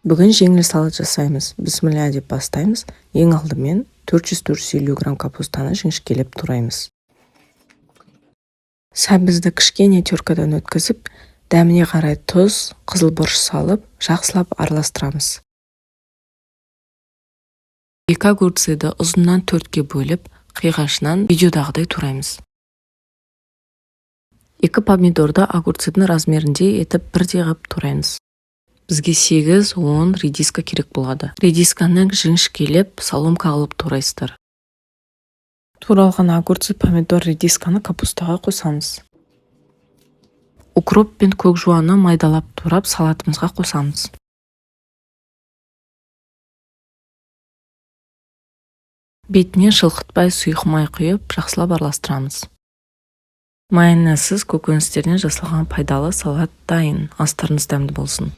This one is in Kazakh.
Бүгін жеңіл салат жасаймыз. Бисмилля деп бастаймыз. Ең алдымен 400-450 грамм капустаны жіңішкелеп тураймыз. Сәбізді кішкене теркадан өткізіп, дәміне қарай тұз, қызыл бұрыш салып, жақсылап араластырамыз. 2 огурцыды ұзыннан 4-ке бөліп, қиғашынан видеодағыдай тураймыз. 2 помидорды огурцыдың размерінде етіп бірдей қып тураймыз. Бізге 8-10 редиска керек болады. Редисканы жіңішкелеп, соломка алып турайсыздар. Туралған огурцы, помидор, редисканы капустаға қосамыз. Укроп пен көк жуаны майдалап турап салатымызға қосамыз. Бетіне шылқытпай сұйық май құйып, жақсылап араластырамыз. Майонезсіз көкөністерден жасалған пайдалы салат дайын. Астарыңыз дәмді болсын.